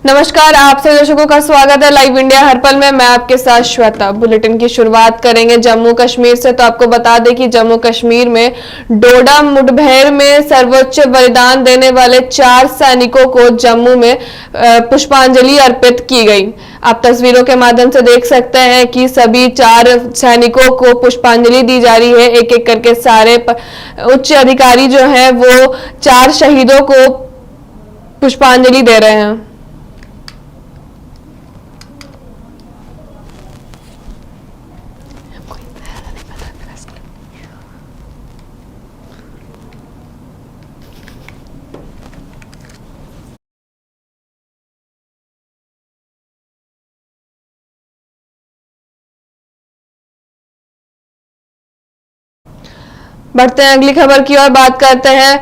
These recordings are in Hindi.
नमस्कार, आप सभी दर्शकों का स्वागत है लाइव इंडिया हर पल में। मैं आपके साथ श्वेता। बुलेटिन की शुरुआत करेंगे जम्मू कश्मीर से। तो आपको बता दें कि जम्मू कश्मीर में डोडा मुठभेड़ में सर्वोच्च बलिदान देने वाले 4 सैनिकों को जम्मू में पुष्पांजलि अर्पित की गई। आप तस्वीरों के माध्यम से देख सकते हैं कि सभी 4 सैनिकों को पुष्पांजलि दी जा रही है। एक एक करके सारे उच्च अधिकारी जो हैं वो 4 शहीदों को पुष्पांजलि दे रहे हैं। बढ़ते हैं अगली खबर की ओर, बात करते हैं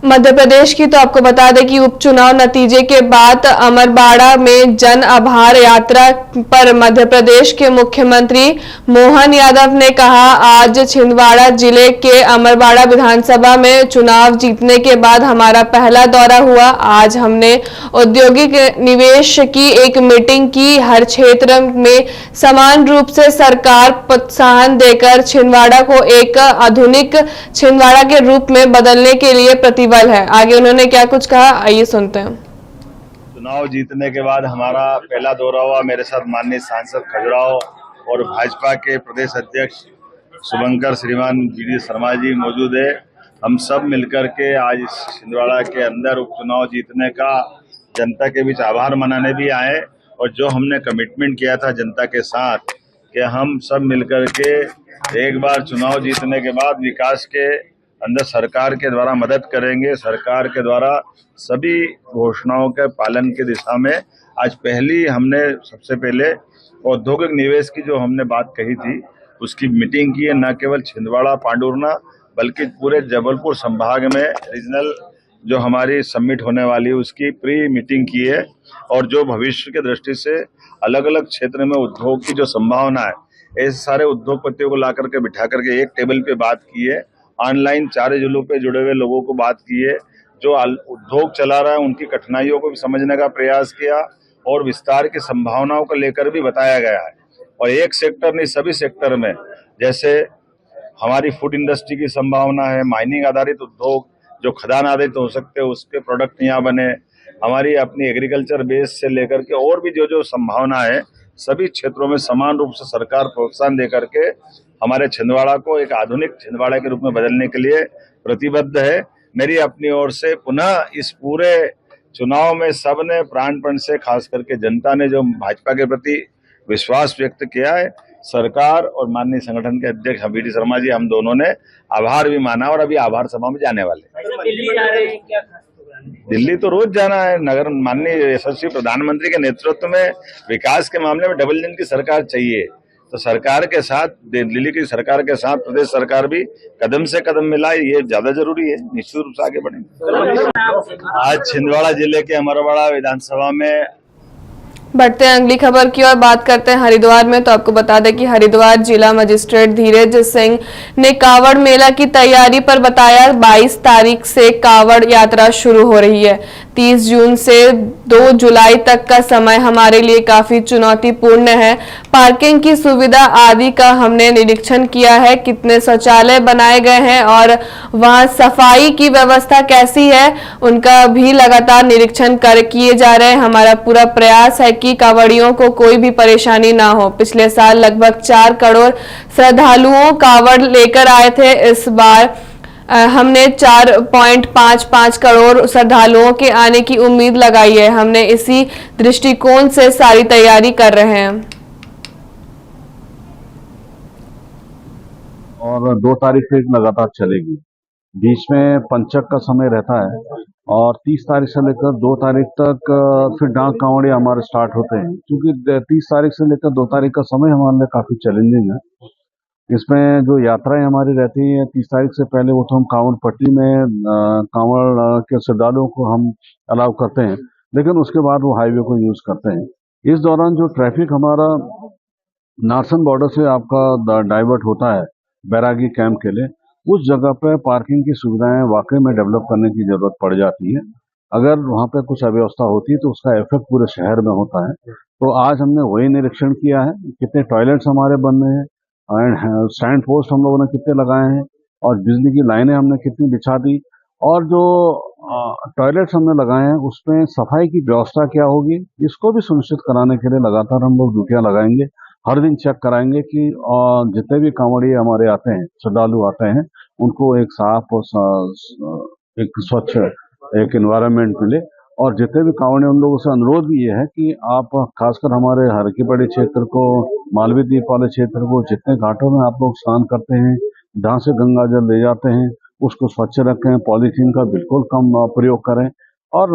मध्य प्रदेश की। तो आपको बता दें कि उपचुनाव नतीजे के बाद अमरवाड़ा में जन आभार यात्रा पर मध्य प्रदेश के मुख्यमंत्री मोहन यादव ने कहा, आज छिंदवाड़ा जिले के अमरवाड़ा विधानसभा में चुनाव जीतने के बाद हमारा पहला दौरा हुआ। आज हमने औद्योगिक निवेश की एक मीटिंग की। हर क्षेत्र में समान रूप से सरकार प्रोत्साहन देकर छिंदवाड़ा को एक आधुनिक छिंदवाड़ा के रूप में बदलने के लिए प्रतिबद्ध है। आगे उन्होंने क्या कुछ कहा, आइए सुनते हैं। चुनाव जीतने के बाद हमारा पहला दौरा हुआ। मेरे साथ माननीय सांसद खजुराहो और भाजपा के प्रदेश अध्यक्ष शुभंकर श्रीमान वीडी शर्मा जी मौजूद है। हम सब मिलकर के आज इस छिंदवाड़ा के अंदर उपचुनाव जीतने का जनता के बीच आभार मनाने भी आए, और जो हमने कमिटमेंट किया था जनता के साथ कि हम सब मिलकर के एक बार चुनाव जीतने के बाद विकास के अंदर सरकार के द्वारा मदद करेंगे, सरकार के द्वारा सभी घोषणाओं के पालन की दिशा में आज हमने सबसे पहले औद्योगिक निवेश की जो हमने बात कही थी उसकी मीटिंग की है। न केवल छिंदवाड़ा पांडुरना बल्कि पूरे जबलपुर संभाग में रीजनल जो हमारी समिट होने वाली है उसकी प्री मीटिंग की है, और जो भविष्य के दृष्टि से अलग अलग क्षेत्र में उद्योग की जो संभावना है ऐसे सारे उद्योगपतियों को ला करके बिठा करके एक टेबल पे बात की है। ऑनलाइन 4 जिलों पे जुड़े हुए लोगों को बात की है, जो उद्योग चला रहा है उनकी कठिनाइयों को भी समझने का प्रयास किया और विस्तार की संभावनाओं को लेकर भी बताया गया है। और एक सेक्टर नहीं, सभी सेक्टर में, जैसे हमारी फूड इंडस्ट्री की संभावना है, माइनिंग आधारित उद्योग जो खदान आधारित हो सकते हैं उसके प्रोडक्ट यहाँ बने, हमारी अपनी एग्रीकल्चर बेस से लेकर के और भी जो जो संभावना है सभी क्षेत्रों में समान रूप से सरकार प्रोत्साहन दे करके हमारे छिंदवाड़ा को एक आधुनिक छिंदवाड़ा के रूप में बदलने के लिए प्रतिबद्ध है। मेरी अपनी ओर से पुनः इस पूरे चुनाव में सबने प्राणपण से, खास करके जनता ने जो भाजपा के प्रति विश्वास व्यक्त किया है, सरकार और माननीय संगठन के अध्यक्ष वीडी शर्मा जी, हम दोनों ने आभार भी माना और अभी आभार सभा में जाने वाले। दिल्ली जा रहे हैं क्या? दिल्ली तो रोज जाना है। नगर माननीय यशस्वी प्रधानमंत्री के नेतृत्व में विकास के मामले में डबल इंजन की सरकार चाहिए, तो सरकार के साथ, दिल्ली की सरकार के साथ प्रदेश सरकार भी कदम से कदम मिलाए, ये ज्यादा जरूरी है। निश्चित रूप से आगे बढ़ेंगे। आज छिंदवाड़ा जिले के अमरवाड़ा विधानसभा में बढ़ते हैं अगली खबर की ओर, बात करते हैं हरिद्वार में। तो आपको बता दें कि हरिद्वार जिला मजिस्ट्रेट धीरज सिंह ने कावड़ मेला की तैयारी पर बताया, 22 तारीख से कावड़ यात्रा शुरू हो रही है। 30 जून से 2 जुलाई तक का समय हमारे लिए काफी चुनौतीपूर्ण है। पार्किंग की सुविधा आदि का हमने निरीक्षण किया है, कितने शौचालय बनाए गए हैं और वहां सफाई की व्यवस्था कैसी है उनका भी लगातार निरीक्षण किए जा रहे हैं। हमारा पूरा प्रयास है कि कांवड़ियों को कोई भी परेशानी ना हो। पिछले साल लगभग 4 करोड़ श्रद्धालुओं कांवड़ लेकर आए थे। इस बार हमने 4.55 करोड़ श्रद्धालुओं के आने की उम्मीद लगाई है। हमने इसी दृष्टिकोण से सारी तैयारी कर रहे हैं। और 2 तारीख से लगातार चलेगी। बीच में पंचक का समय रहता है और 30 तारीख से लेकर 2 तारीख तक फिर डाक कांवड़े हमारे स्टार्ट होते हैं। क्योंकि 30 तारीख से लेकर 2 तारीख का समय हमारे लिए काफी चैलेंजिंग है। इसमें जो यात्राएं हमारी रहती हैं 30 तारीख से पहले, वो तो हम कांवड़ पट्टी में कांवड़ के श्रद्धालुओं को हम अलाउ करते हैं, लेकिन उसके बाद वो हाईवे को यूज करते हैं। इस दौरान जो ट्रैफिक हमारा नारसन बॉर्डर से आपका डाइवर्ट होता है बैरागी कैंप के लिए, उस जगह पे पार्किंग की सुविधाएं वाकई में डेवलप करने की जरूरत पड़ जाती है। अगर वहाँ पे कुछ अव्यवस्था होती है तो उसका इफेक्ट पूरे शहर में होता है। तो आज हमने वही निरीक्षण किया है, कितने टॉयलेट्स हमारे बन रहे हैं एंड स्टैंड पोस्ट हम लोगों ने कितने लगाए हैं और बिजली की लाइनें हमने कितनी बिछा दी, और जो टॉयलेट्स हमने लगाए हैं उसमें सफाई की व्यवस्था क्या होगी, इसको भी सुनिश्चित कराने के लिए लगातार हम लोग ड्यूटियां लगाएंगे। हर दिन चेक कराएंगे कि जितने भी कांवड़िए हमारे आते हैं, श्रद्धालु आते हैं, उनको एक साफ और एक स्वच्छ एक एनवायरनमेंट मिले। और जितने भी कांवड़िए, उन लोगों से अनुरोध भी ये है कि आप खासकर हमारे हर की पड़ी क्षेत्र को, मालवीय द्वीप वाले क्षेत्र को, जितने घाटों में आप लोग स्नान करते हैं, जहाँ से गंगा जल ले जाते हैं, उसको स्वच्छ रखें, पॉलीथीन का बिल्कुल कम प्रयोग करें और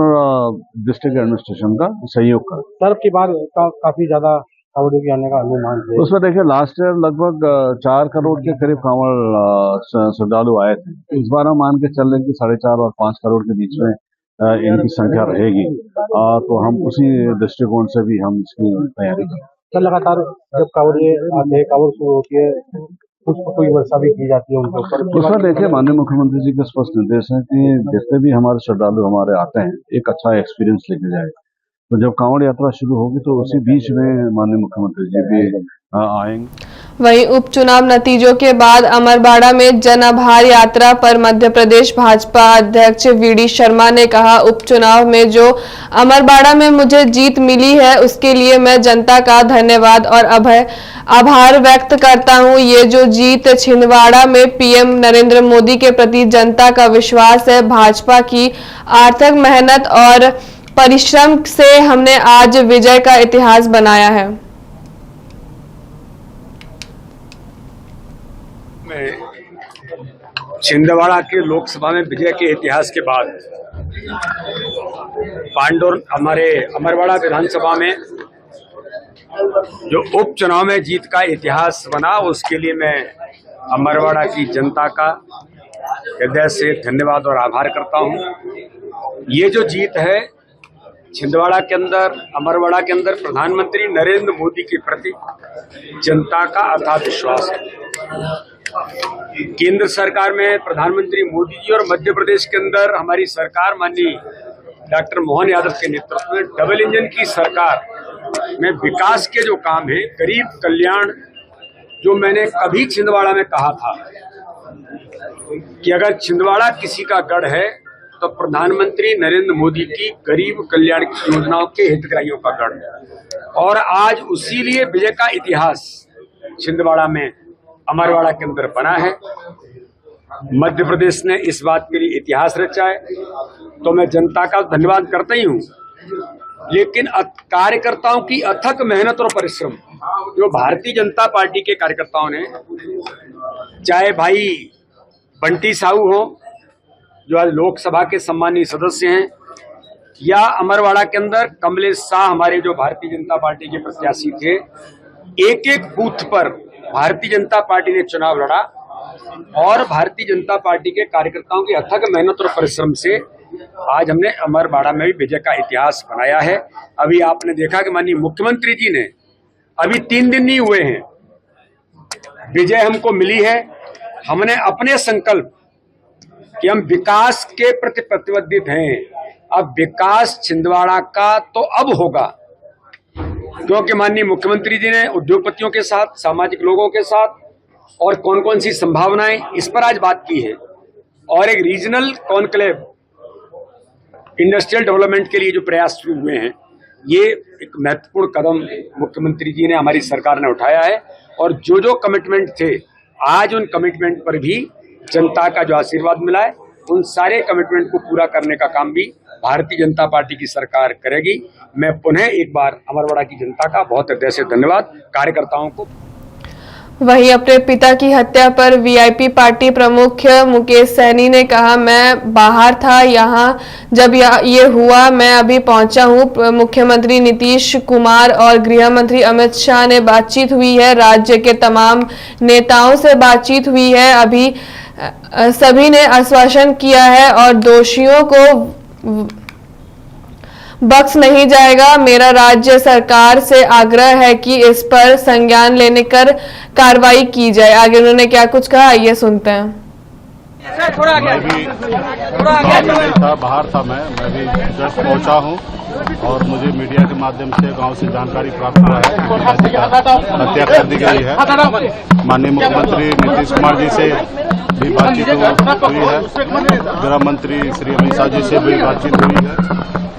डिस्ट्रिक्ट एडमिनिस्ट्रेशन का सहयोग करें। सर की बार काफी ज्यादा कांवड़ियों के आने का अनुमान है। उसमें देखिए लास्ट ईयर लगभग 4 करोड़ के करीब कांवड़ श्रद्धालु आए थे। इस बार हम मान के चल रहे हैं कि 4.5 और 5 करोड़ के बीच में इनकी संख्या रहेगी। तो हम उसी दृष्टिकोण से भी हम इसकी तैयारी करें। सर लगातार जब कांवड़िए आते हैं, कांवड़ शुरू होती है, कुछ कोई वर्षा भी की जाती है उनके ऊपर। उसमें देखिए माननीय मुख्यमंत्री जी के स्पष्ट निर्देश है कि जितने भी हमारे श्रद्धालु हमारे आते हैं, एक अच्छा एक्सपीरियंस लेके जाए। तो जब कांवड़ यात्रा शुरू होगी तो उसी बीच में माननीय मुख्यमंत्री जी भी आएंगे। वहीं उपचुनाव नतीजों के बाद अमरवाड़ा में जन आभार यात्रा पर मध्य प्रदेश भाजपा अध्यक्ष वीडी शर्मा ने कहा, उपचुनाव में जो अमरवाड़ा में मुझे जीत मिली है उसके लिए मैं जनता का धन्यवाद और आभार व्यक्त करता हूं। ये जो जीत छिंदवाड़ा में पीएम नरेंद्र मोदी के प्रति जनता का विश्वास है। भाजपा की आर्थिक मेहनत और परिश्रम से हमने आज विजय का इतिहास बनाया है। छिंदवाड़ा के लोकसभा में विजय के इतिहास के बाद पांडुर हमारे अमरवाड़ा विधानसभा में जो उपचुनाव में जीत का इतिहास बना, उसके लिए मैं अमरवाड़ा की जनता का हृदय से धन्यवाद और आभार करता हूं। ये जो जीत है छिंदवाड़ा के अंदर, अमरवाड़ा के अंदर प्रधानमंत्री नरेंद्र मोदी के प्रति जनता का अथाह विश्वास है। केंद्र सरकार में प्रधानमंत्री मोदी जी और मध्य प्रदेश के अंदर हमारी सरकार माननीय डॉक्टर मोहन यादव के नेतृत्व में डबल इंजन की सरकार में विकास के जो काम है, गरीब कल्याण, जो मैंने कभी छिंदवाड़ा में कहा था कि अगर छिंदवाड़ा किसी का गढ़ है तो प्रधानमंत्री नरेंद्र मोदी की गरीब कल्याण की योजनाओं के हितग्राहियों का गढ़ है। और आज उसी लिए विजय का इतिहास छिंदवाड़ा में, अमरवाड़ा के अंदर बना है। मध्य प्रदेश ने इस बात के लिए इतिहास रचा है, तो मैं जनता का धन्यवाद करता ही हूं। लेकिन कार्यकर्ताओं की अथक मेहनत और परिश्रम, जो भारतीय जनता पार्टी के कार्यकर्ताओं ने, चाहे भाई बंटी साहू हो जो आज लोकसभा के सम्मानीय सदस्य हैं, या अमरवाड़ा के अंदर कमलेश शाह हमारे जो भारतीय जनता पार्टी के प्रत्याशी थे, एक एक बूथ पर भारतीय जनता पार्टी ने चुनाव लड़ा और भारतीय जनता पार्टी के कार्यकर्ताओं की अथक मेहनत और परिश्रम से आज हमने अमरवाड़ा में भी विजय का इतिहास बनाया है। अभी आपने देखा कि माननीय मुख्यमंत्री जी ने, अभी 3 दिन नहीं हुए हैं, विजय हमको मिली है। हमने अपने संकल्प कि हम विकास के प्रति प्रतिबद्ध हैं। अब विकास छिंदवाड़ा का तो अब होगा, क्योंकि माननीय मुख्यमंत्री जी ने उद्योगपतियों के साथ, सामाजिक लोगों के साथ और कौन कौन सी संभावनाएं, इस पर आज बात की है। और एक रीजनल कॉन्क्लेव इंडस्ट्रियल डेवलपमेंट के लिए जो प्रयास शुरू हुए हैं, ये एक महत्वपूर्ण कदम मुख्यमंत्री जी ने, हमारी सरकार ने उठाया है। और जो जो कमिटमेंट थे, आज उन कमिटमेंट पर भी जनता का जो आशीर्वाद मिला है, उन सारे कमिटमेंट को पूरा करने का काम भी भारतीय जनता पार्टी की सरकार करेगी। मैं पुनः एक बार अमरवाड़ा की जनता का बहुत हृदय से धन्यवाद, कार्यकर्ताओं को। वहीं अपने पिता की हत्या पर वीआईपी पार्टी प्रमुख मुकेश सहनी ने कहा, मैं बाहर था, यहाँ जब ये हुआ मैं अभी पहुंचा हूँ। मुख्यमंत्री नीतीश कुमार और गृह मंत्री अमित शाह ने बातचीत हुई है, राज्य के तमाम नेताओं से बातचीत हुई है। अभी सभी ने आश्वासन किया है और दोषियों को बख्श नहीं जाएगा। मेरा राज्य सरकार से आग्रह है कि इस पर संज्ञान लेने कर कार्रवाई की जाए। आगे उन्होंने क्या कुछ कहा, ये सुनते हैं। मैं भी गाँव में नहीं था, बाहर था। मैं भी जस्ट पहुंचा हूं और मुझे मीडिया के माध्यम से गांव से जानकारी प्राप्त हुआ है कि पिताजी का हत्या कर दी गई है। माननीय मुख्यमंत्री नीतीश कुमार जी से भी बातचीत हुई है, गृह मंत्री श्री अमित शाह जी से भी बातचीत हुई है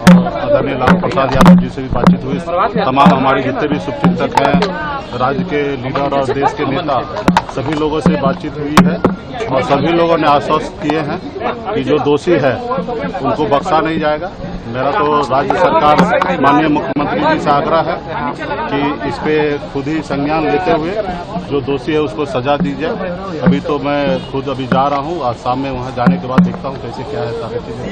और आदरणीय लालू प्रसाद यादव जी से भी बातचीत हुई। तमाम हमारे जितने भी शुभचिंतक हैं, राज्य के लीडर और देश के नेता, सभी लोगों से बातचीत हुई है और सभी लोगों ने आश्वस्त किए हैं कि जो दोषी है उनको बख्शा नहीं जाएगा। मेरा तो राज्य सरकार माननीय मुख्यमंत्री जी से आग्रह है कि इस पे खुद ही संज्ञान लेते हुए जो दोषी है उसको सजा दी जाए। अभी तो मैं खुद अभी जा रहा हूँ, आज शाम में वहाँ जाने के बाद देखता हूँ कैसे क्या है सारी चीजें।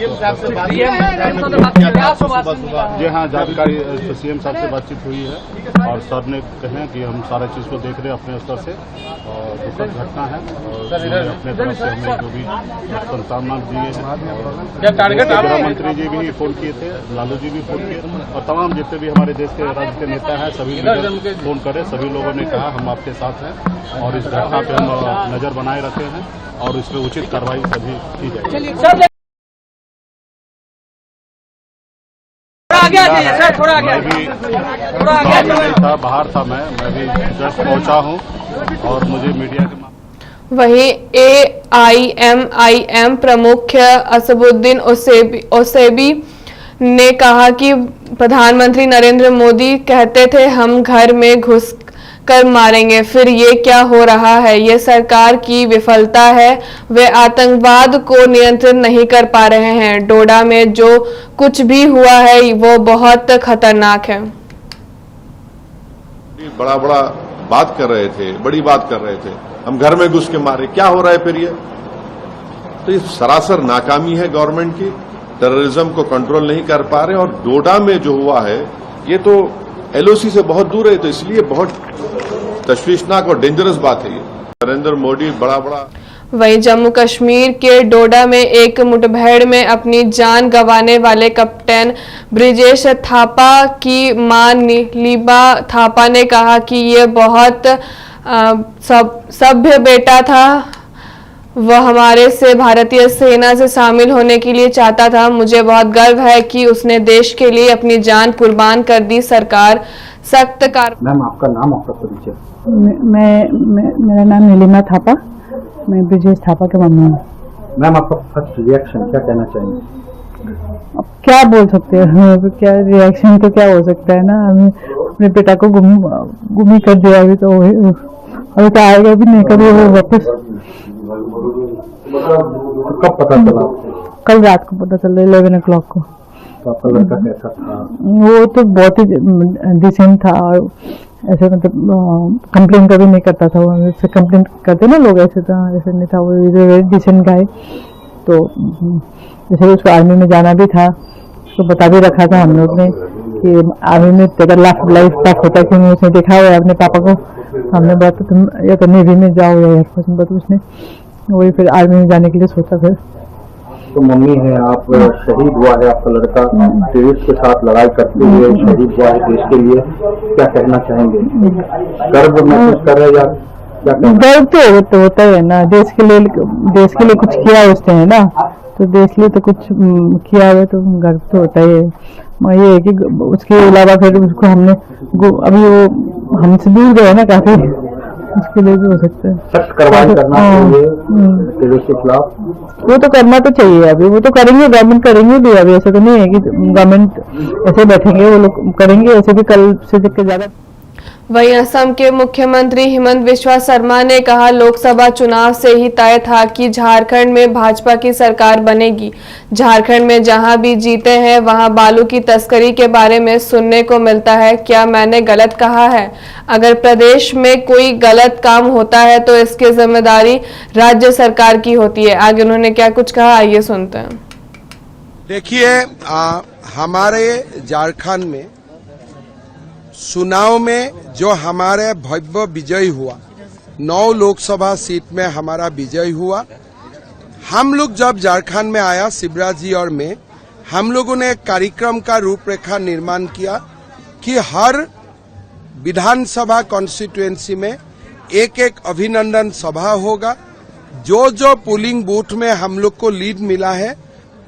जी हाँ, जानकारी सीएम साहब से बातचीत हुई है और सर ने कहे कि हम सारा चीज को देख रहे हैं अपने स्तर से और दुखद घटना है और अपने तरफ से हमें जो भी सांत्वना दिए हैं। गृह मंत्री जी भी फोन किए थे, लालू जी भी फोन किए और तमाम जितने भी हमारे देश के राज्य के नेता हैं सभी लीडर फोन करे। सभी लोगों ने कहा हम आपके साथ हैं और इस घटना पे हम नजर बनाए रखे हैं और इस पर उचित कार्रवाई सभी की जाएगी। मैं भी गाँव में नहीं था, बाहर था। मैं भी जस्ट पहुंचा हूं और मुझे मीडिया के वहीं AIMIM प्रमुख असदुद्दीन ओवैसी ने कहा कि प्रधानमंत्री नरेंद्र मोदी कहते थे हम घर में घुस कर मारेंगे, फिर ये क्या हो रहा है? ये सरकार की विफलता है, वे आतंकवाद को नियंत्रित नहीं कर पा रहे हैं। डोडा में जो कुछ भी हुआ है वो बहुत खतरनाक है। बड़ा बात कर रहे थे, बड़ी बात कर रहे थे, हम घर में घुस के मारे, क्या हो रहा है फिर ये? तो ये सरासर नाकामी है गवर्नमेंट की, टेररिज्म को कंट्रोल नहीं कर पा रहे। और डोडा में जो हुआ है ये तो LOC से बहुत दूर है, तो इसलिए बहुत तशवीशनाक और डेंजरस बात है ये। नरेंद्र मोदी बड़ा वहीं जम्मू कश्मीर के डोडा में एक मुठभेड़ में अपनी जान गंवाने वाले कैप्टन ब्रिजेश थापा की मां नीलिमा थापा ने कहा कि ये बहुत सभ्य बेटा था, वह हमारे से भारतीय सेना से शामिल होने के लिए चाहता था। मुझे बहुत गर्व है कि उसने देश के लिए अपनी जान कुर्बान कर दी। सरकार सख्त मैम आपका नाम, आपका परिचय? मेरा नाम नीलिमा थापा, मैं ब्रिजेश थापा के मम्मी हूँ। मैम आपका फर्स्ट रिएक्शन क्या कहना चाहेंगे? अब क्या बोल सकते हैं, क्या रिएक्शन तो क्या हो सकता है ना, अभी अपने बेटा को गुम कर दिया, अभी तो आएगा भी नहीं कभी वो वापस। कब पता चला? कल रात को पता चला 11 o'clock को। तो आपका लड़का कैसा था? वो तो बहुत ही डिसेंट था और ऐसे मतलब कंप्लेन कभी नहीं करता था। वो ऐसे कंप्लेन करते ना लोग, ऐसे था, ऐसे नहीं था। वो वेरी डिसेंट गाय। तो जैसे उसको आर्मी में जाना भी था तो बता भी रखा था हम लोग ने कि आर्मी में तेरा लाइफ टफ होता है, क्योंकि उसने देखा हुआ है अपने पापा को। हमने बोला तो तुम या तो नेवी में जाओ या एयरफोर्स में, तो उसने वही फिर आर्मी में जाने के लिए सोचा। फिर तो मम्मी है आप, शहीद हुआ है आपका लड़का, टेररिस्ट के साथ लड़ाई करते हुए शहीद हुआ है देश के लिए, क्या कहना चाहेंगे? गर्व महसूस कर रहे हैं? गर्व तो होता है ना, देश के लिए कुछ किया उसने, है ना, तो देश के लिए तो कुछ किया है तो गर्व तो होता ही है। ये है कि उसके अलावा फिर उसको हमने अभी वो हमसे दूर गए ना काफी, उसके लिए भी हो सकता है। सख्त कार्रवाई करना चाहिए टेररिस्ट के खिलाफ। वो तो करना तो चाहिए, अभी वो तो करेंगे, गवर्नमेंट करेंगे भी। अभी ऐसा तो नहीं है कि गवर्नमेंट ऐसे बैठेंगे, वो लोग करेंगे ऐसे भी, कल से ज्यादा। वहीं असम के मुख्यमंत्री हिमंत बिस्वा शर्मा ने कहा लोकसभा चुनाव से ही तय था कि झारखंड में भाजपा की सरकार बनेगी। झारखंड में जहां भी जीते हैं वहां बालू की तस्करी के बारे में सुनने को मिलता है। क्या मैंने गलत कहा है? अगर प्रदेश में कोई गलत काम होता है तो इसकी जिम्मेदारी राज्य सरकार की होती है। आगे उन्होंने क्या कुछ कहा, आइए सुनते हैं। देखिए, हमारे झारखंड में चुनाव में जो हमारे भव्य विजय हुआ, 9 लोकसभा सीट में हमारा विजय हुआ। हम लोग जब झारखंड में आया, शिवराज जी और मैं, हम लोगों ने एक कार्यक्रम का रूपरेखा निर्माण किया कि हर विधानसभा कॉन्स्टिट्यूएंसी में एक अभिनंदन सभा होगा जो जो पोलिंग बूथ में हम लोग को लीड मिला है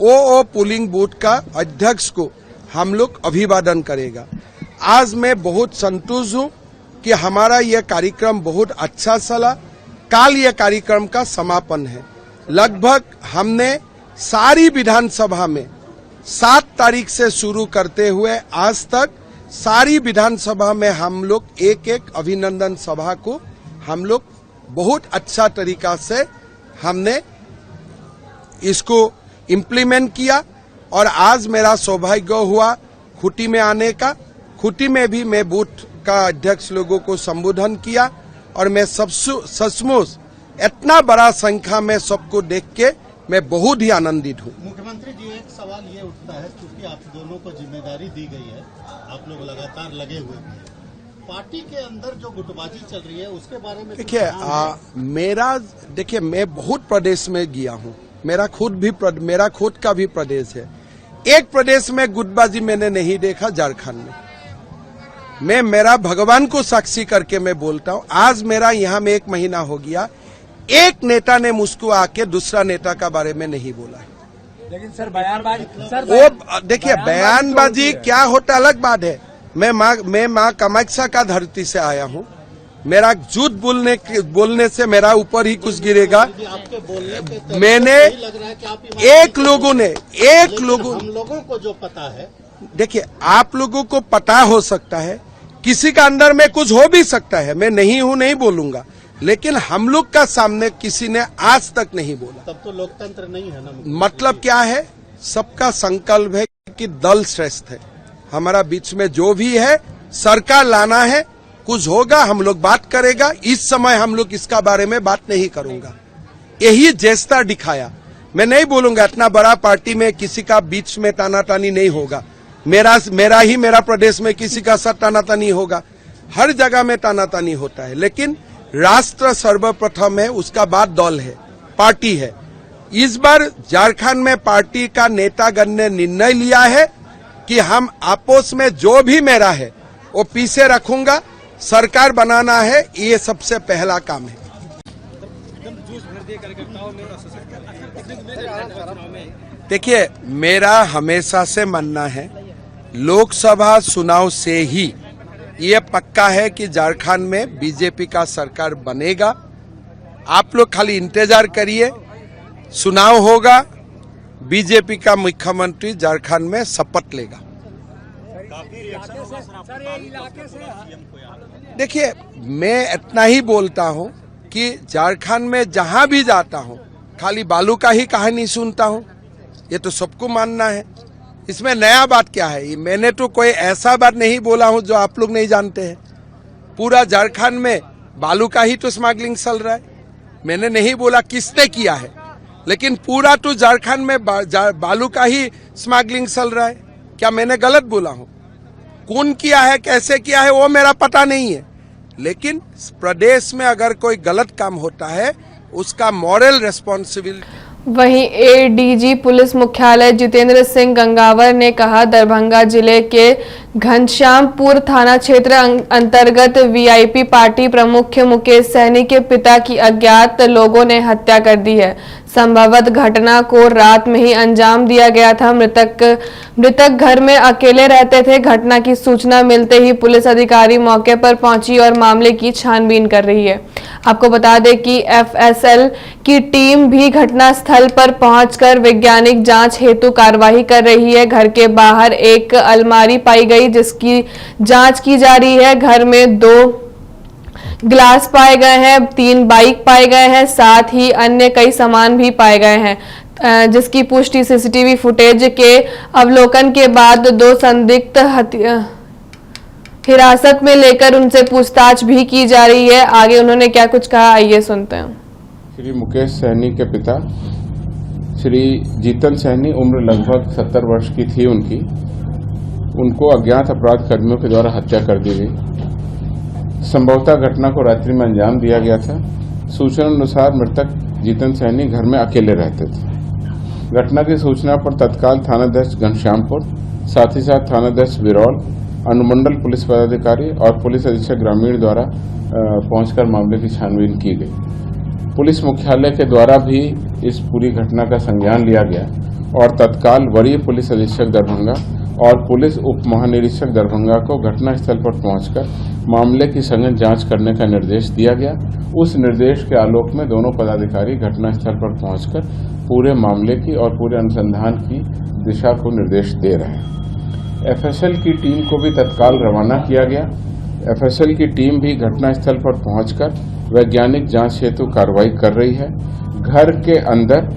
वो पोलिंग बूथ का अध्यक्ष को हम लोग अभिवादन करेगा। आज मैं बहुत संतुष्ट हूं कि हमारा यह कार्यक्रम बहुत अच्छा चला। कल यह कार्यक्रम का समापन है। लगभग हमने सारी विधानसभा में 7 तारीख से शुरू करते हुए आज तक सारी विधानसभा में हम लोग एक एक अभिनंदन सभा को हम लोग बहुत अच्छा तरीका से हमने इसको इम्प्लीमेंट किया। और आज मेरा सौभाग्य हुआ खूंटी में आने का। खूंटी में भी मैं बूथ का अध्यक्ष लोगों को संबोधन किया और मैं सचमुच इतना बड़ा संख्या में सबको देख के मैं बहुत ही आनंदित हूँ। मुख्यमंत्री जी, एक सवाल ये उठता है, क्योंकि आप दोनों को जिम्मेदारी दी गई है, आप लोग लगातार लगे हुए हैं, पार्टी के अंदर जो गुटबाजी चल रही है उसके बारे में देखिए मैं बहुत प्रदेश में गया हूँ। मेरा खुद का भी प्रदेश है। एक प्रदेश में गुटबाजी मैंने नहीं देखा, झारखंड में। मैं मेरा भगवान को साक्षी करके मैं बोलता हूँ, आज मेरा यहाँ में 1 महीना हो गया, एक नेता ने मुझको आके दूसरा नेता का बारे में नहीं बोला है। लेकिन सर बयानबाजी, वो देखिए बयानबाजी क्या होता अलग बात है। मैं माँ कामाख्या का धरती से आया हूँ। मेरा झूठ बोलने से मेरा ऊपर ही कुछ गिरेगा। मैंने हम लोगों को जो पता है, देखिए आप लोगों को पता हो सकता है, किसी का अंदर में कुछ हो भी सकता है, मैं नहीं हूँ नहीं बोलूंगा, लेकिन हम लोग का सामने किसी ने आज तक नहीं बोला। तब तो लोकतंत्र नहीं है ना। मतलब क्या है, सबका संकल्प है कि दल श्रेष्ठ है। हमारा बीच में जो भी है सरकार लाना है, कुछ होगा हम लोग बात करेगा। इस समय हम लोग इसका बारे में बात नहीं करूंगा। यही ज्येष्ठता दिखाया। मैं नहीं बोलूंगा इतना बड़ा पार्टी में किसी का बीच में तानातानी नहीं होगा। मेरा प्रदेश में किसी का साथ तानातानी होगा। हर जगह में तानातानी होता है, लेकिन राष्ट्र सर्वप्रथम है, उसका बाद दल है, पार्टी है। इस बार झारखंड में पार्टी का नेतागण ने निर्णय लिया है कि हम आपस में जो भी मेरा है वो पीछे रखूंगा। सरकार बनाना है, ये सबसे पहला काम है। देखिए मेरा हमेशा से मानना है, लोकसभा चुनाव से ही ये पक्का है कि झारखंड में बीजेपी का सरकार बनेगा। आप लोग खाली इंतजार करिए, चुनाव होगा, बीजेपी का मुख्यमंत्री झारखंड में शपथ लेगा। देखिए मैं इतना ही बोलता हूं कि झारखंड में जहां भी जाता हूं खाली बालू का ही कहानी सुनता हूं। ये तो सबको मानना है, इसमें नया बात क्या है। मैंने तो कोई ऐसा बात नहीं बोला हूं जो आप लोग नहीं जानते हैं। पूरा झारखंड में बालू का ही तो स्मगलिंग चल रहा है। मैंने नहीं बोला किसने किया है, लेकिन पूरा तो झारखंड में बालू का ही स्मगलिंग चल रहा है। क्या मैंने गलत बोला हूं? कौन किया है, कैसे किया है, वो मेरा पता नहीं है, लेकिन प्रदेश में अगर कोई गलत काम होता है उसका मॉरल रिस्पॉन्सिबिलिटी। वहीं एडीजी पुलिस मुख्यालय जितेंद्र सिंह गंगावर ने कहा, दरभंगा जिले के घनश्यामपुर थाना क्षेत्र अंतर्गत वीआईपी पार्टी प्रमुख मुकेश सहनी के पिता की अज्ञात लोगों ने हत्या कर दी है। संभवत घटना को रात में ही अंजाम दिया गया था। मृतक घर में अकेले रहते थे। घटना की सूचना मिलते ही पुलिस अधिकारी मौके पर पहुंची और मामले की छानबीन कर रही है। आपको बता दें कि एफएसएल की टीम भी घटना स्थल पर पहुंचकर वैज्ञानिक जांच हेतु कार्रवाई कर रही है। घर के बाहर एक अलमारी पाई गई जिसकी जांच की जा रही है। घर में 2 गिलास पाए गए हैं, 3 बाइक पाए गए हैं, साथ ही अन्य कई सामान भी पाए गए हैं, जिसकी पुष्टि सीसीटीवी फुटेज के अवलोकन के बाद 2 संदिग्ध हिरासत में लेकर उनसे पूछताछ भी की जा रही है। आगे उन्होंने क्या कुछ कहा, आइए सुनते हैं। श्री मुकेश सहनी के पिता श्री जीतन सहनी, उम्र लगभग 70 वर्ष की थी उनकी, उनको अज्ञात अपराध कर्मियों के द्वारा हत्या कर दी गई। संभवतः घटना को रात्रि में अंजाम दिया गया था। सूचना अनुसार मृतक जीतन सहनी घर में अकेले रहते थे। घटना की सूचना पर तत्काल थानाध्यक्ष घनश्यामपुर, साथ ही साथ थानाध्यक्ष बिरौल, अनुमंडल पुलिस पदाधिकारी और पुलिस अधीक्षक ग्रामीण द्वारा पहुंचकर मामले की छानबीन की गई। पुलिस मुख्यालय के द्वारा भी इस पूरी घटना का संज्ञान लिया गया और तत्काल वरीय पुलिस अधीक्षक दरभंगा और पुलिस उप महानिरीक्षक दरभंगा को घटनास्थल पर पहुंचकर मामले की सघन जांच करने का निर्देश दिया गया। उस निर्देश के आलोक में दोनों पदाधिकारी घटनास्थल पर पहुंचकर पूरे मामले की और पूरे अनुसंधान की दिशा को निर्देश दे रहे हैं। एफएसएल की टीम को भी तत्काल रवाना किया गया। एफएसएल की टीम भी घटनास्थल पर पहुंचकर वैज्ञानिक जांच हेतु कार्रवाई कर रही है। घर के अंदर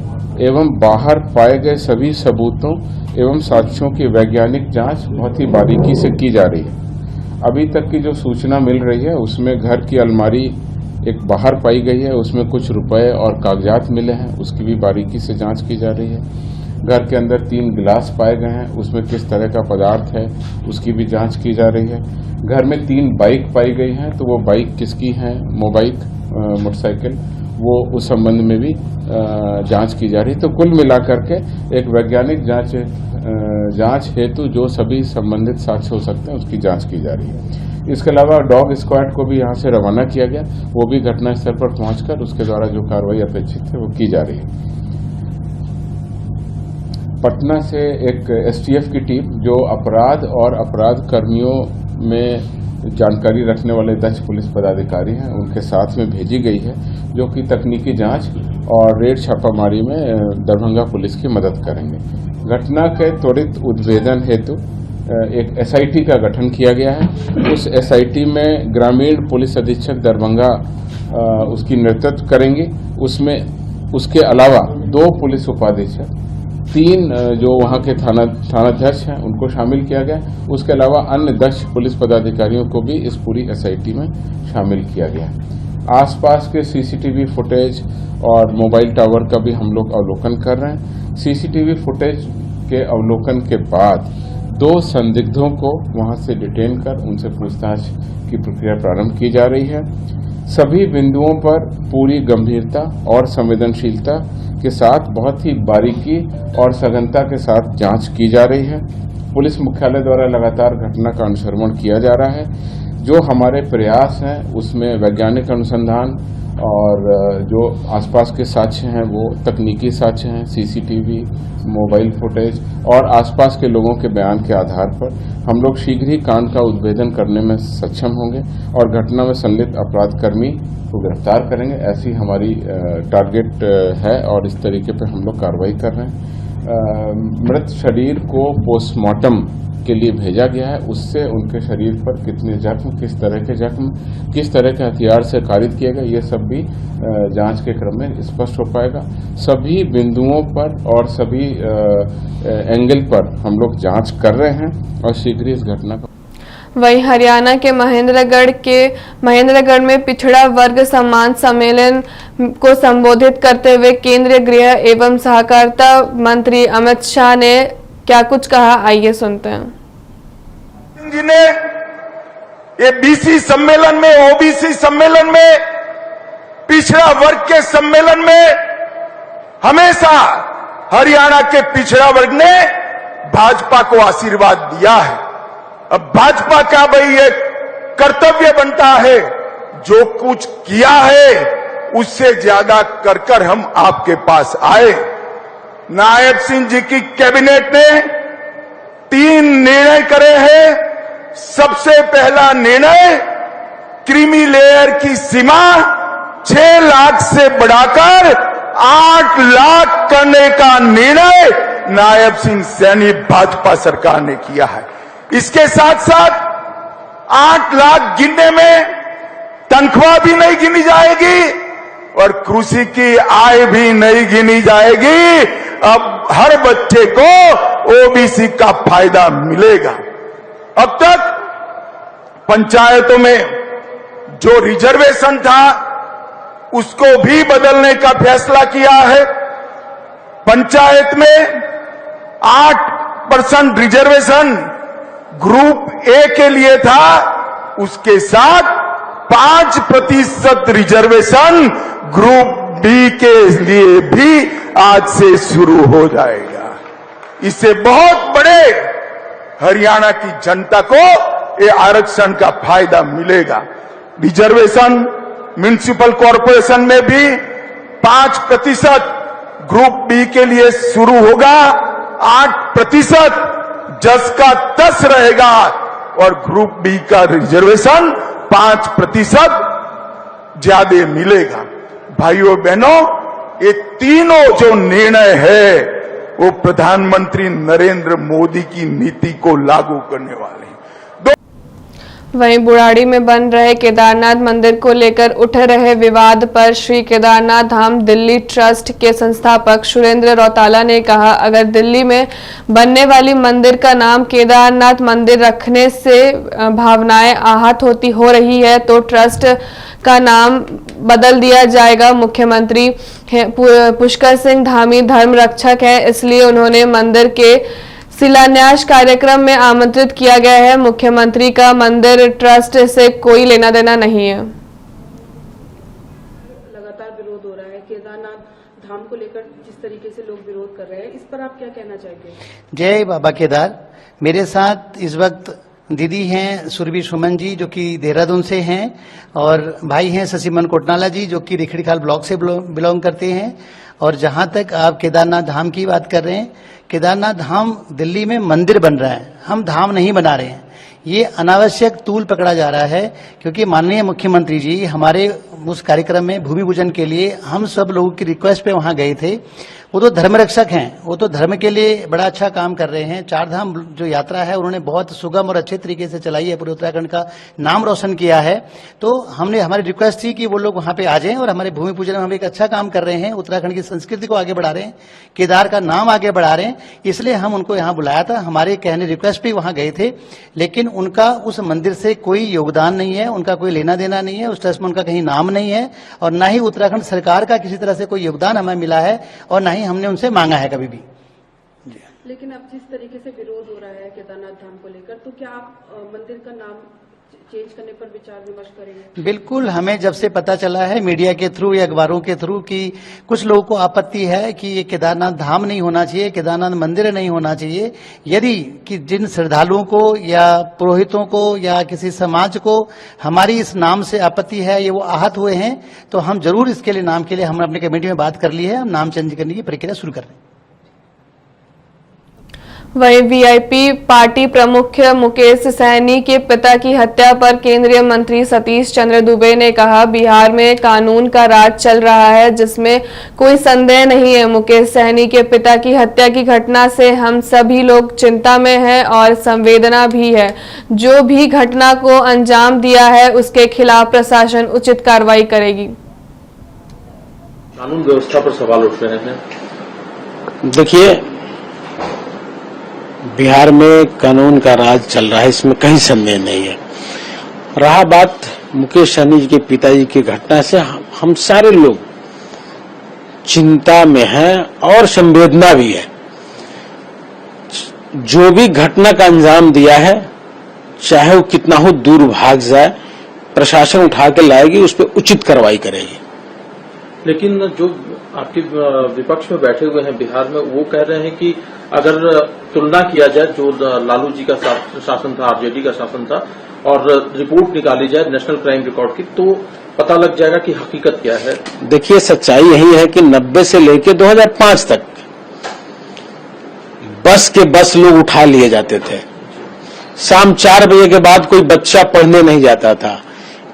एवं बाहर पाए गए सभी सबूतों एवं साक्ष्यों की वैज्ञानिक जांच बहुत ही बारीकी से की जा रही है। अभी तक की जो सूचना मिल रही है उसमें घर की अलमारी एक बाहर पाई गई है, उसमें कुछ रुपए और कागजात मिले हैं, उसकी भी बारीकी से जांच की जा रही है। घर के अंदर 3 गिलास पाए गए हैं, उसमें किस तरह का पदार्थ है उसकी भी जांच की जा रही है। घर में 3 बाइक पाई गई हैं, तो वो बाइक किसकी हैं, मोटरसाइकिल, वो उस संबंध में भी जांच की जा रही है। तो कुल मिलाकर के एक वैज्ञानिक जांच हेतु जो सभी संबंधित साक्ष्य हो सकते हैं उसकी जांच की जा रही है। इसके अलावा डॉग स्क्वाड को भी यहाँ से रवाना किया गया, वो भी घटनास्थल पर पहुंचकर उसके द्वारा जो कार्रवाई अपेक्षित है वो की जा रही है। पटना से एक एसटीएफ की टीम जो अपराध और अपराध कर्मियों में जानकारी रखने वाले दक्ष पुलिस पदाधिकारी हैं उनके साथ में भेजी गई है, जो कि तकनीकी जांच और रेड छापामारी में दरभंगा पुलिस की मदद करेंगे। घटना के त्वरित उद्भेदन हेतु एक एसआईटी का गठन किया गया है। उस एसआईटी में ग्रामीण पुलिस अधीक्षक दरभंगा उसकी नेतृत्व करेंगे। उसमें उसके अलावा 2 पुलिस उपाधीक्षक, 3 जो वहां के थानाध्यक्ष हैं उनको शामिल किया गया। उसके अलावा अन्य दक्ष पुलिस पदाधिकारियों को भी इस पूरी एसआईटी में शामिल किया गया है। आसपास के सीसीटीवी फुटेज और मोबाइल टावर का भी हम लोग अवलोकन कर रहे हैं। सीसीटीवी फुटेज के अवलोकन के बाद 2 संदिग्धों को वहां से डिटेन कर उनसे पूछताछ की प्रक्रिया प्रारंभ की जा रही है। सभी बिंदुओं पर पूरी गंभीरता और संवेदनशीलता के साथ बहुत ही बारीकी और सघनता के साथ जांच की जा रही है। पुलिस मुख्यालय द्वारा लगातार घटना का अनुश्रवण किया जा रहा है। जो हमारे प्रयास हैं उसमें वैज्ञानिक अनुसंधान और जो आसपास के साक्ष्य हैं वो तकनीकी साक्ष्य हैं, सीसीटीवी, मोबाइल फुटेज और आसपास के लोगों के बयान के आधार पर हम लोग शीघ्र ही कांड का उद्भेदन करने में सक्षम होंगे और घटना में संलिप्त अपराधकर्मी को गिरफ्तार करेंगे। ऐसी हमारी टारगेट है और इस तरीके पर हम लोग कार्रवाई कर रहे हैं। मृत शरीर को पोस्टमार्टम के लिए भेजा गया है। उससे उनके शरीर पर कितने जख्म, किस तरह के जख्म, किस तरह के हथियार से कारित किए गए, ये सब भी जांच के क्रम में स्पष्ट हो पाएगा। सभी बिंदुओं पर और सभी एंगल पर हम लोग जांच कर रहे हैं और शीघ्र इस घटना को। वहीं हरियाणा के महेंद्रगढ़ में पिछड़ा वर्ग सम्मान सम्मेलन को संबोधित करते हुए केंद्रीय गृह एवं सहकारिता मंत्री अमित शाह ने क्या कुछ कहा, आइए सुनते हैं। जी ने ये बीसी सम्मेलन में, ओबीसी सम्मेलन में, पिछड़ा वर्ग के सम्मेलन में हमेशा हरियाणा के पिछड़ा वर्ग ने भाजपा को आशीर्वाद दिया है। अब भाजपा का भाई एक कर्तव्य बनता है, जो कुछ किया है उससे ज्यादा कर कर हम आपके पास आए। नायब सिंह जी की कैबिनेट ने 3 निर्णय करे हैं। सबसे पहला निर्णय, क्रीमी लेयर की सीमा 6 लाख से बढ़ाकर 8 लाख करने का निर्णय नायब सिंह सैनी भाजपा सरकार ने किया है। इसके साथ साथ 8 लाख गिनने में तनख्वाह भी नहीं गिनी जाएगी और कृषि की आय भी नहीं गिनी जाएगी। अब हर बच्चे को ओबीसी का फायदा मिलेगा। अब तक पंचायतों में जो रिजर्वेशन था उसको भी बदलने का फैसला किया है। पंचायत में 8% रिजर्वेशन ग्रुप ए के लिए था, उसके साथ 5% रिजर्वेशन ग्रुप बी के लिए भी आज से शुरू हो जाएगा। इससे बहुत बड़े हरियाणा की जनता को ये आरक्षण का फायदा मिलेगा। रिजर्वेशन म्युनिसिपल कॉरपोरेशन में भी 5% ग्रुप बी के लिए शुरू होगा, 8% जस का तस रहेगा और ग्रुप बी का रिजर्वेशन 5% ज्यादा मिलेगा। भाइयों बहनों, ये तीनों जो निर्णय है वो प्रधानमंत्री नरेंद्र मोदी की नीति को लागू करने वाले हैं। वहीं बुढ़ाड़ी में बन रहे केदारनाथ मंदिर को लेकर उठ रहे विवाद पर श्री केदारनाथ धाम दिल्ली ट्रस्ट के संस्थापक सुरेंद्र रौताला ने कहा, अगर दिल्ली में बनने वाली मंदिर का नाम केदारनाथ मंदिर रखने से भावनाएं आहत हो रही है तो ट्रस्ट का नाम बदल दिया जाएगा। मुख्यमंत्री पुष्कर सिंह धामी धर्म रक्षक हैं, इसलिए उन्होंने मंदिर के शिलान्यास कार्यक्रम में आमंत्रित किया गया है। मुख्यमंत्री का मंदिर ट्रस्ट से कोई लेना देना नहीं है। लगातार विरोध हो रहा है केदारनाथ धाम को लेकर, जिस तरीके से लोग विरोध कर रहे हैं, इस पर आप क्या कहना चाहेंगे? जय बाबा केदार। मेरे साथ इस वक्त दीदी हैं सुरभि सुमन जी जो कि देहरादून से हैं, और भाई हैं शशिमन कोटनाला जी जो कि रिखड़ीखाल ब्लॉक से बिलोंग करते हैं। और जहां तक आप केदारनाथ धाम की बात कर रहे हैं, केदारनाथ धाम दिल्ली में मंदिर बन रहा है, हम धाम नहीं बना रहे हैं। ये अनावश्यक तूल पकड़ा जा रहा है, क्योंकि माननीय मुख्यमंत्री जी हमारे उस कार्यक्रम में भूमि पूजन के लिए हम सब लोगों की रिक्वेस्ट पे वहां गए थे। वो तो धर्म रक्षक हैं, वो तो धर्म के लिए बड़ा अच्छा काम कर रहे हैं। चार धाम जो यात्रा है उन्होंने बहुत सुगम और अच्छे तरीके से चलाई है, पूरे उत्तराखंड का नाम रोशन किया है। तो हमने हमारी रिक्वेस्ट थी कि वो लोग वहां पे आ जाएं, और हमारे भूमि पूजन में हम एक अच्छा काम कर रहे हैं, उत्तराखंड की संस्कृति को आगे बढ़ा रहे हैं, केदार का नाम आगे बढ़ा रहे हैं, इसलिए हम उनको यहाँ बुलाया था। हमारे कहने रिक्वेस्ट पे वहां गए थे, लेकिन उनका उस मंदिर से कोई योगदान नहीं है, उनका कोई लेना देना नहीं है, उस ट्रस्ट में उनका कहीं नाम नहीं है, और ना ही उत्तराखंड सरकार का किसी तरह से कोई योगदान हमें मिला है, और ना ही हमने उनसे मांगा है कभी भी। लेकिन अब जिस तरीके से विरोध हो रहा है केदारनाथ धाम को लेकर, तो क्या आप मंदिर का नाम चेंज करने पर विचार विमर्श करेंगे? बिल्कुल, हमें जब से पता चला है मीडिया के थ्रू या अखबारों के थ्रू कि कुछ लोगों को आपत्ति है कि ये केदारनाथ धाम नहीं होना चाहिए, केदारनाथ मंदिर नहीं होना चाहिए, यदि कि जिन श्रद्धालुओं को या पुरोहितों को या किसी समाज को हमारी इस नाम से आपत्ति है, ये वो आहत हुए हैं, तो हम जरूर इसके लिए नाम के लिए हमने अपने कमेटी में बात कर ली है, हम नाम चेंज करने की प्रक्रिया शुरू कर रहे हैं। वहीं वीआईपी पार्टी प्रमुख मुकेश सहनी के पिता की हत्या पर केंद्रीय मंत्री सतीश चंद्र दुबे ने कहा, बिहार में कानून का राज चल रहा है जिसमें कोई संदेह नहीं है। मुकेश सहनी के पिता की हत्या की घटना से हम सभी लोग चिंता में हैं और संवेदना भी है। जो भी घटना को अंजाम दिया है उसके खिलाफ प्रशासन उचित कार्रवाई करेगी। कानून व्यवस्था पर सवाल उठ रहे हैं। देखिए, बिहार में कानून का राज चल रहा है, इसमें कहीं संदेह नहीं है। रहा बात मुकेश सहनी जी के पिताजी की घटना से, हम सारे लोग चिंता में हैं और संवेदना भी है। जो भी घटना का अंजाम दिया है, चाहे वो कितना हो दूर भाग जाए, प्रशासन उठा के लाएगी, उस पर उचित कार्रवाई करेगी। लेकिन जो आपके विपक्ष में बैठे हुए हैं बिहार में, वो कह रहे हैं कि अगर तुलना किया जाए जो लालू जी का शासन था, आरजेडी का शासन था, और रिपोर्ट निकाली जाए नेशनल क्राइम रिकॉर्ड की, तो पता लग जाएगा कि हकीकत क्या है। देखिए, सच्चाई यही है कि 90 से लेकर 2005 तक बस के बस लोग उठा लिए जाते थे। शाम 4 बजे के बाद कोई बच्चा पढ़ने नहीं जाता था,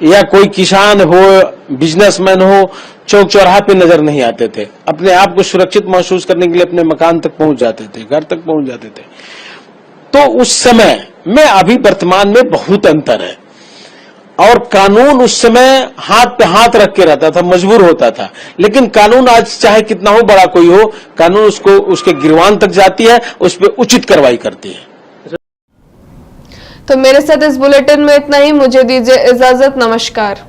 या कोई किसान हो, बिजनेसमैन हो, चौक चौराहा पे नजर नहीं आते थे। अपने आप को सुरक्षित महसूस करने के लिए अपने मकान तक पहुंच जाते थे, घर तक पहुंच जाते थे। तो उस समय में अभी वर्तमान में बहुत अंतर है, और कानून उस समय हाथ पे हाथ रख के रहता था, मजबूर होता था। लेकिन कानून आज चाहे कितना हो, बड़ा कोई हो, कानून उसको उसके गिरवान तक जाती है, उस पर उचित कार्रवाई करती है। तो मेरे साथ इस बुलेटिन में इतना ही। मुझे दीजिए इजाजत। नमस्कार।